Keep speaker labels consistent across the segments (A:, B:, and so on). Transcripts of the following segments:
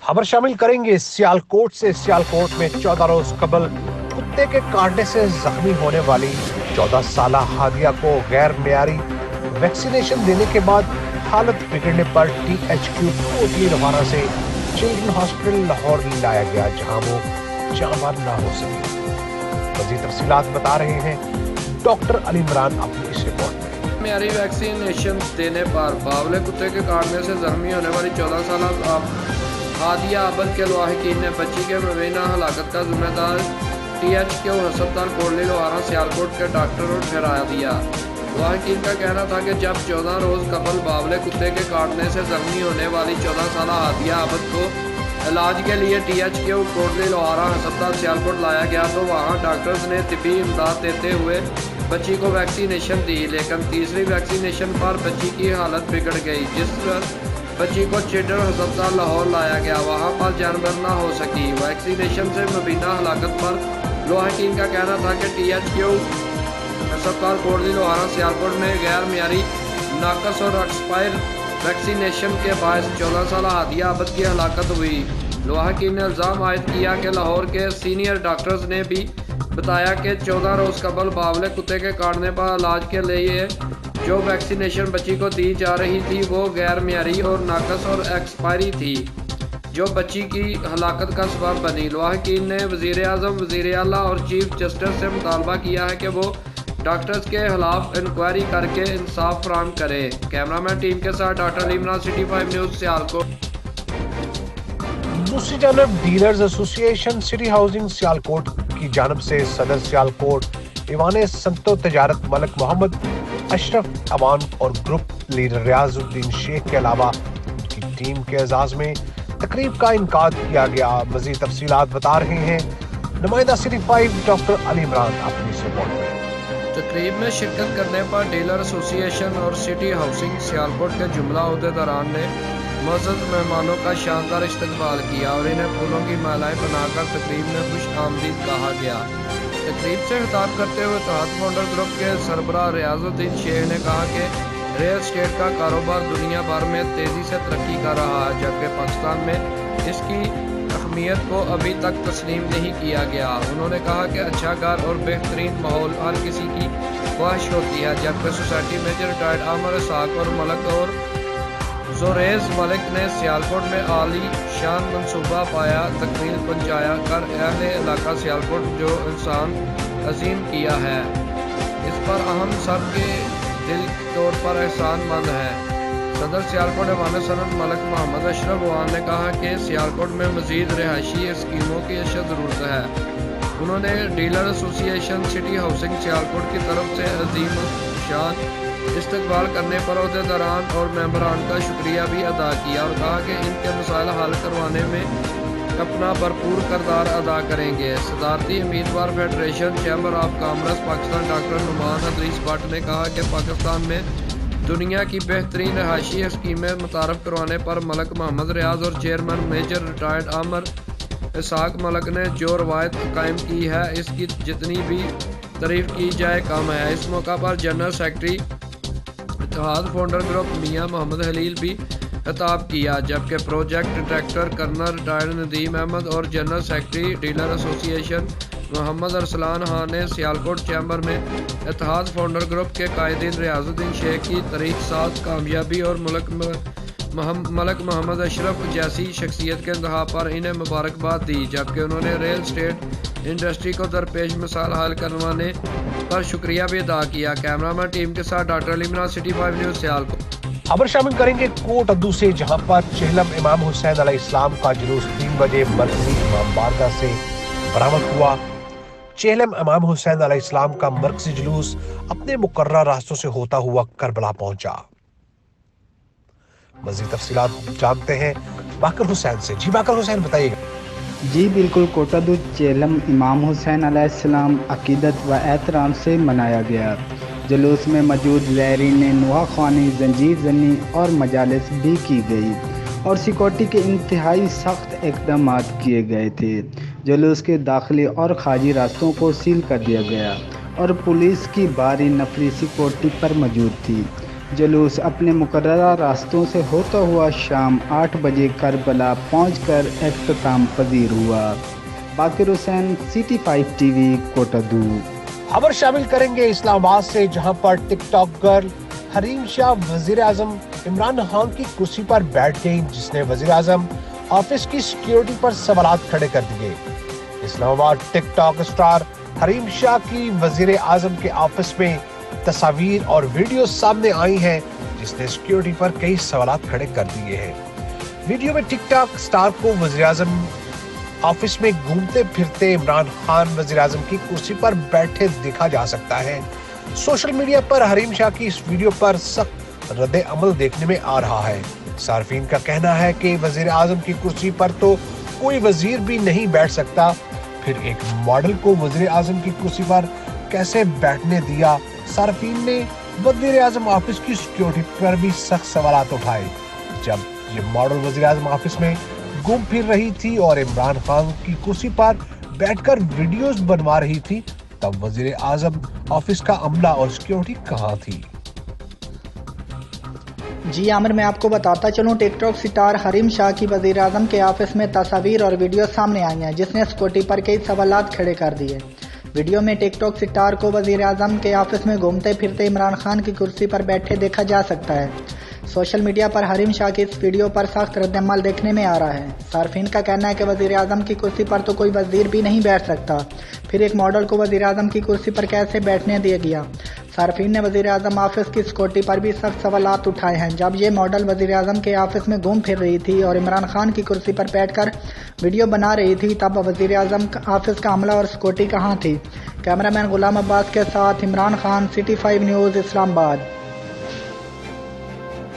A: खबर शामिल करेंगे सियालकोट से। सियालकोट में 14 रोज कबल कुत्ते के काटने से जख्मी होने वाली 14 साल हादिया को गैर मियारी वैक्सीनेशन देने के बाद हालत बिगड़ने पर THQ कोटली रवाना से चिल्ड्रन हॉस्पिटल लाहौर लाया गया, जहां वो जान ना हो सकी। मजीद तफसीलात बता रहे हैं डॉक्टर अली इमरान अपनी इस रिपोर्ट में।
B: मियारी वैक्सीनेशन देने पर बावले कुत्ते के काटने से जख्मी होने वाली 14 साल हादिया अबद के लवाहिकीन ने बच्ची के मुबैना हलाकत का जिम्मेदार THQ अस्पताल कोटली लोहारा सियालकोट के डॉक्टर और ठहरा दिया। लवाहिकीन का कहना था कि जब 14 रोज कबल बावले कुत्ते के काटने से जख्मी होने वाली 14 साल हादिया अबद को इलाज के लिए THQ कोटली लोहारा अस्पताल सियालकोट लाया गया तो वहां डॉक्टर्स ने तिब्बी इमदाद देते हुए बच्ची को वैक्सीनेशन दी, लेकिन तीसरी वैक्सीनेशन पर बच्ची की हालत बिगड़ गई, जिस पर बच्ची को चिल्ड्रन अस्पताल लाहौर लाया गया। वहां पर जानवर ना हो सकी। वैक्सीनेशन से मुबीना हलाकत पर लवाहिकीन का कहना था कि THQ अस्पताल कोटली लोहारा सियालकोट में गैर मियारी नाकस और एक्सपायर वैक्सीनेशन के बायस 14 साल हादिया अबद की हलाकत हुई। लवाहिकीन ने इल्ज़ाम आयद किया कि लाहौर के सीनियर डॉक्टर्स ने भी बताया कि 14 रोज कबल बावले कुत्ते के काटने पर इलाज के लिए जो वैक्सीनेशन बच्ची को दी जा रही थी वो गैर मियारी और नाकस और एक्सपायरी थी, जो बच्ची की हलाकत का सबब बनी। लवाहिकीन ने वज़ीर आज़म, वज़ीर आला और चीफ जस्टिस से मुतालबा किया है कि वो डॉक्टर्स के खिलाफ इंक्वायरी करके इंसाफ फराहम करे। कैमरामैन टीम के साथ doctor Ali Imran, city 5 news Sialkot.
A: दूसरी जानब dealers association city housing Sialkot की जानब से सदर सियालकोट ईवान संतो तजारत मलिक मोहम्मद अशरफ अमान और ग्रुप लीडर रियाजुद्दीन शेख के अलावा की टीम के एजाज में तकरीब का इनकाद किया गया। मजीद तफसीलात बता रहे हैं नुमाइंदा सिटी 5 डॉक्टर अली इमरान अपनी इस रिपोर्ट में।
B: तकरीब में शिरकत करने पर डीलर एसोसिएशन और सिटी हाउसिंग सियालकोट के जुमला अहदेदारान ने मुअज़्ज़ज़ मेहमानों का शानदार इस्तकबाल किया और इन्हें फूलों की मालाएं बनाकर तकरीब में खुश आमदीद कहा गया। तकरीब से खिताब करते हुए इत्तेहाद फाउंडर ग्रुप के सरबराह रियाजुद्दीन शेख ने कहा कि रियल एस्टेट का कारोबार दुनिया भर में तेज़ी से तरक्की कर रहा है, जबकि पाकिस्तान में इसकी अहमियत को अभी तक तस्लीम नहीं किया गया। उन्होंने कहा कि अच्छा घर और बेहतरीन माहौल हर किसी की ख्वाहिश होती है, जबकि सोसाइटी में रिटायर्ड आमर साक और मलक और जोरेज मलिक ने सियालकोट में आली शान मनसूबा पाया तकमील पहुँचाया कर अहले इलाका सियालकोट जो इंसान अजीम किया है, इस पर अहम सब के दिल तौर पर एहसान मंद है। सदर सियालकोट ईवान सनत मलिक मोहम्मद अशरफ अमान ने कहा कि सियालकोट में मज़ीद रिहायशी स्कीमों की अशद ज़रूरत है। उन्होंने dealer association city housing Sialkot की तरफ से अजीम शान इस्तकबाल करने पर अहदेदारान और मेंबरान का शुक्रिया भी अदा किया और कहा कि इनके मसाइल हल करवाने में अपना भरपूर किरदार अदा करेंगे। सदारती उम्मीदवार federation chamber of commerce Pakistan doctor Numan Adrees Bhatt ने कहा कि पाकिस्तान में दुनिया की बेहतरीन रहायशी स्कीमें मुतारफ़ करवाने पर मलिक मोहम्मद रियाज और चेयरमैन मेजर रिटायर्ड आमर इसाक मलिक ने जो रवायत कायम की है, इसकी जितनी भी तारीफ की जाए कम है। इस मौका पर जनरल सेक्रेटरी इत्तेहाद फाउंडर ग्रुप मियां मोहम्मद हलील भी खिताब किया, जबकि project director colonel retired Nadeem Ahmed और general secretary dealer association Muhammad Arsalan Khan ने सियालकोट चैम्बर में इत्तेहाद फाउंडर ग्रुप के कायदीन रियाजुद्दीन शेख की तरीक साथ कामयाबी और मलिक मोहम्मद अशरफ जैसी शख्सियत के इंतहा पर इन्हें मुबारकबाद दी, जबकि उन्होंने रियल स्टेट इंडस्ट्री को दरपेश मसाइल हल करवाने पर शुक्रिया भी अदा किया। कैमरामैन टीम के साथ doctor Ali Imran, city 5 news Sialkot.
A: खबर शामिल करेंगे कोट अद्दू से, जहां पर चेहलम इमाम हुसैन अलैहिस्सलाम का जुलूस 3 बजे मरकजी इमाम बारगाह से बरामद हुआ। चेहलम इमाम हुसैन अलैहिस्सलाम का मरकजी जुलूस अपने मुकर्रर रास्तों से होता हुआ करबला पहुंचा। मज़ीद तफसीलात जानते हैं बाकर हुसैन से। जी बाकर हुसैन बताइएगा।
C: जी बिल्कुल, कोटादू चेहलम इमाम हुसैन अलैहिस्सलाम अकीदत व एहतराम से मनाया गया। जुलूस में मौजूद ज़ायरीन ने नुआ ख़्वानी, जंजीर ज़नी और मजालिस भी की गई और सिक्योरिटी के इंतहाई सख्त इक़दाम किए गए थे। जुलूस के दाखिली और खारजी रास्तों को सील कर दिया गया और पुलिस की भारी नफरी सिक्योरिटी पर मौजूद थी। जुलूस अपने मुकर्ररा रास्तों से होता हुआ शाम 8 बजे करबला पहुंचकर इख्तिताम पजीर हुआ। बाकिर हुसैन, सिटी 5 टीवी, कोटादू।
A: खबर शामिल करेंगे इस्लामाबाद से, जहां पर टिकटॉक गर्ल हरीम शाह वजीर आजम इमरान खान की कुर्सी पर बैठ गई, जिसने वजीर आजम ऑफिस की सिक्योरिटी पर सवालात खड़े कर दिए। इस्लामाबाद टिकटॉक स्टार हरीम शाह की वजीर आजम के ऑफिस में तस्वीर और वीडियो सामने आई हैं, जिसने सिक्योरिटी पर कई सवालात खड़े कर दिए हैं। वीडियो में टिकटॉक स्टार को वजीर आजम ऑफिस में घूमते फिरते इमरान खान वजीर आजम की कुर्सी पर बैठे देखा जा सकता है। सोशल मीडिया पर हरीम शाह की इस वीडियो पर सख्त रद्द अमल देखने में आ रहा है। सार्फिन का कहना है कि वजीर आजम की कुर्सी पर तो कोई वजीर भी नहीं बैठ सकता, फिर एक मॉडल को वजीर आजम की कुर्सी पर कैसे बैठने दिया। सार्फिन ने वजीर आजम ऑफिस की सिक्योरिटी पर भी सख्त सवालात उठाए। जब ये मॉडल वजीर आजम ऑफिस में घूम फिर रही थी और इमरान खान की कुर्सी पर बैठकर वीडियोस बनवा रही थी, तब वजीर आजम ऑफिस का अमला और सिक्योरिटी कहाँ थी?
D: जी आमिर, मैं आपको बताता चलूं, टिकटॉक स्टार हरीम शाह की वजीर आजम के ऑफिस में तस्वीर और वीडियो सामने आई हैं, जिसने सिक्योरिटी पर कई सवालात खड़े कर दिए। वीडियो में टिकटॉक स्टार को वजीर आजम के ऑफिस में घूमते फिरते इमरान खान की कुर्सी पर बैठे देखा जा सकता है। सोशल मीडिया पर हरीम शाह की इस वीडियो पर सख्त रद्दअमल देखने में आ रहा है। सार्फिन का कहना है कि वजीर आजम की कुर्सी पर तो कोई वजीर भी नहीं बैठ सकता, फिर एक मॉडल को वजीर आजम की कुर्सी पर कैसे बैठने दिया गया। सार्फिन ने वजीर आजम ऑफिस की सिक्योरिटी पर भी सख्त सवालात उठाए हैं। जब ये मॉडल वजीर आजम के ऑफिस में घूम फिर रही थी और इमरान खान की कुर्सी पर बैठकर वीडियो बना रही थी, तब वजीर आजम ऑफिस का अमला और सिक्योरिटी कहाँ थी? कैमरामैन गुलाम अब्बास के साथ इमरान खान, सिटी 5 न्यूज़, इस्लामाबाद।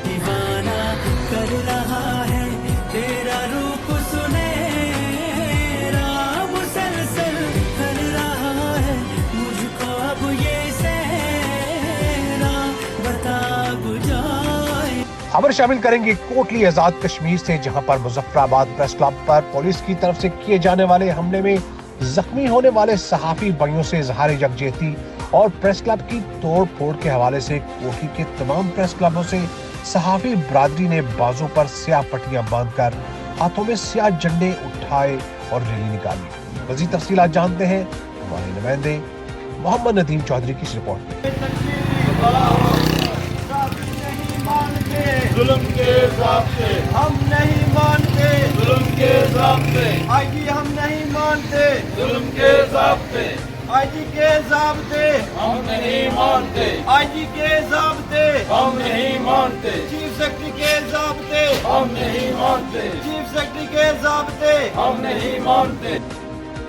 E: दीवाना कर रहा है तेरा रूप सुनहरा, मुसलसल कर रहा है मुझको अब ये सहरा, बता बुझाए।
A: खबर शामिल करेंगे कोटली आजाद कश्मीर से, जहां पर मुजफ्फराबाद प्रेस क्लब पर पुलिस की तरफ से किए जाने वाले हमले में जख्मी होने वाले सहाफी भाइयों से इजहार यकजहती और प्रेस क्लब की तोड़ फोड़ के हवाले से कोटली के तमाम प्रेस क्लबों से सहाफी बरादरी ने बाजू पर स्याह पट्टियां बांधकर हाथों में स्याह झंडे उठाए और रैली निकाली। मजीद तफसीलात जानते हैं हमारे नुमाइंदे मोहम्मद नदीम चौधरी की इस रिपोर्ट में।
F: जुल्म के ज़ाब्ते हम नहीं मानते, जुल्म के ज़ाब्ते आईजी हम नहीं मानते, जुल्म के ज़ाब्ते आईजी के ज़ाब्ते हम नहीं मानते, आईजी के ज़ाब्ते हम नहीं मानते, चीफ सेक्रेटरी के ज़ाब्ते हम नहीं मानते, चीफ सेक्रेटरी के ज़ाब्ते हम नहीं मानते।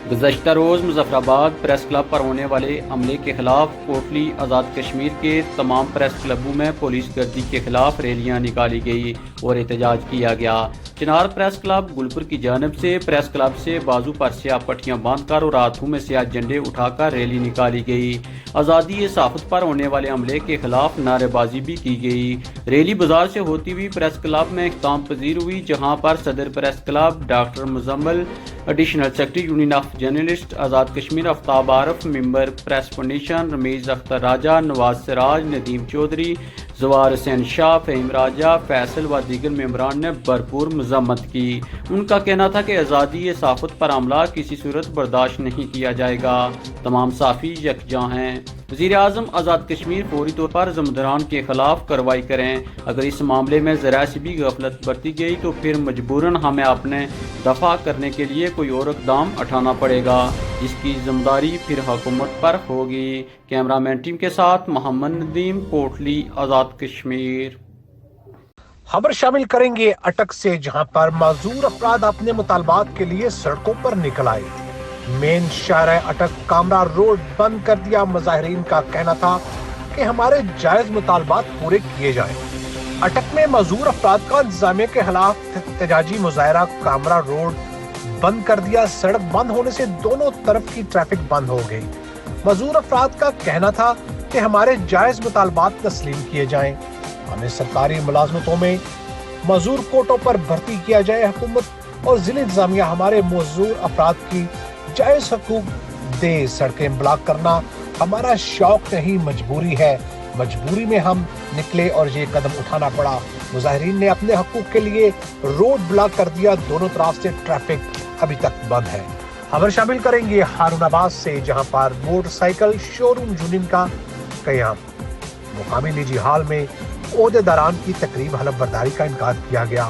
G: गुज़श्ता रोज़ मुजफ्फराबाद प्रेस क्लब पर होने वाले हमले के खिलाफ कोटली आज़ाद कश्मीर के तमाम प्रेस क्लबों में पुलिस गर्दी के खिलाफ रैलियां निकाली गई और एहतजाज किया गया। चिनार प्रेस क्लब गुलपुर की जानिब से प्रेस क्लब से बाजू पर स्याह पट्टियां बांधकर और हाथों में स्याह झंडे उठाकर रैली निकाली गई। आज़ादी सहाफ़त पर होने वाले हमले के खिलाफ नारेबाजी भी की गई। रैली बाजार से होती हुई प्रेस क्लब में इख्तिताम पजीर हुई, जहाँ पर सदर press club doctor Muzammil, additional secretary union of journalist Azad Kashmir Aftab Arif, member press foundation Ramiz Akhtar Raja, Nawaz Siraj, Nadeem Chaudhry, Jawar Hussain Shah, Faheem राजा, फैसल व दीगर मेंबरान ने भरपूर मज़म्मत की। उनका कहना था कि आज़ादी सहाफ़त पर हमला किसी सूरत बर्दाश्त नहीं किया जाएगा। तमाम साफ़ी यकजां हैं। वज़ीर आज़म आज़ाद कश्मीर फौरी तौर पर ज़िम्मेदारान के खिलाफ कार्रवाई करें। अगर इस मामले में ज़रा सी भी गफलत बरती गई तो फिर मजबूरन हमें अपने दफा करने के लिए कोई और इक़दाम उठाना पड़ेगा, जिसकी जिम्मेदारी फिर हुकूमत पर होगी। कैमरामैन टीम के साथ मोहम्मद नदीम, कोटली आज़ाद कश्मीर।
A: खबर शामिल करेंगे अटक से, जहां पर माजूर अफराद अपने मुतालबात के लिए सड़कों पर निकल आए। मेन शाहराह अटक कामरा रोड बंद कर दिया। मुजाहिरीन का कहना था कि हमारे जायज मुतालबात पूरे किए जाएं। अटक में माजूर अफराद का इंतजामिया के खिलाफ एहतजाजी मुजाहरा कामरा रोड बंद कर दिया। सड़क बंद होने से दोनों तरफ की ट्रैफिक बंद हो गई। माजूर अफराद का कहना था कि हमारे जायज मुतालबात तस्लीम किए जाएं, हमें सरकारी मुलाजमतों में मजूर कोटों पर भर्ती किया जाए। हुकूमत और जिला इंतजामिया हमारे मजूर अफराद की जायज हकूक दे। सड़कें ब्लॉक करना हमारा शौक नहीं, मजबूरी है। मजबूरी में हम निकले और ये कदम उठाना पड़ा। मुजाहिरीन ने अपने हकूक के लिए रोड ब्लॉक कर दिया, दोनों तरफ से ट्रैफिक अभी तक बंद है। खबर शामिल करेंगे हारूनाबाद से, जहां पर मोटरसाइकिल शोरूम यूनियन का कयाम। मुकामी निजी हॉल में ओहदेदारान की तकरीब हलफ बर्दारी का इनकार किया गया।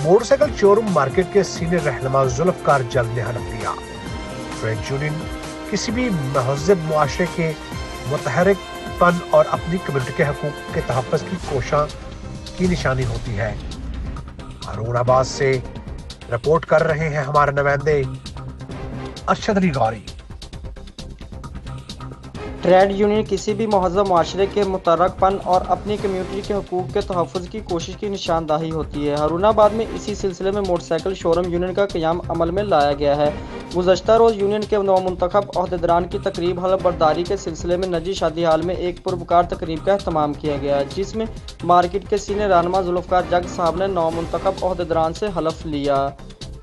A: मोटरसाइकिल शोरूम मार्केट के सीनियर रहनुमा जुल्फकार जल्द ने हलफ लिया। ट्रेड यूनियन किसी भी महज़ब मुआशरे के मुतहरिकपन और अपनी कम्युनिटी के हकूक के तहफ़्फ़ुज़ की कोशिश की निशानी होती है। हारूनाबाद से रिपोर्ट कर रहे हैं हमारे नुमाइंदे अरशद अली गौरी।
H: ट्रेड यूनियन किसी भी महज़ब मुआशरे के मुतहरिकपन और अपनी कम्युनिटी के हकूक़ के तहफ़्फ़ुज़ की कोशिश की निशानदही होती है। हारूनाबाद में इसी सिलसिले में मोटरसाइकिल शोरूम यूनियन का क़याम अमल में लाया गया है। गुज़श्ता रोज़ यूनियन के नौमुंतखब ओहदेदारान की तकरीब हलफ बर्दारी के सिलसिले में निजी शादी हाल में एक पुरवकार तकरीब का अहतमाम किया गया, जिसमें मार्केट के सीनियर रहनुमा जुल्फ़कार जग साहब ने नौमुंतखब ओहदेदारान से हलफ लिया।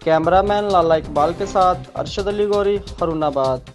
H: कैमरामैन लाला इकबाल के साथ अरशद अली गौरी, हारूनाबाद।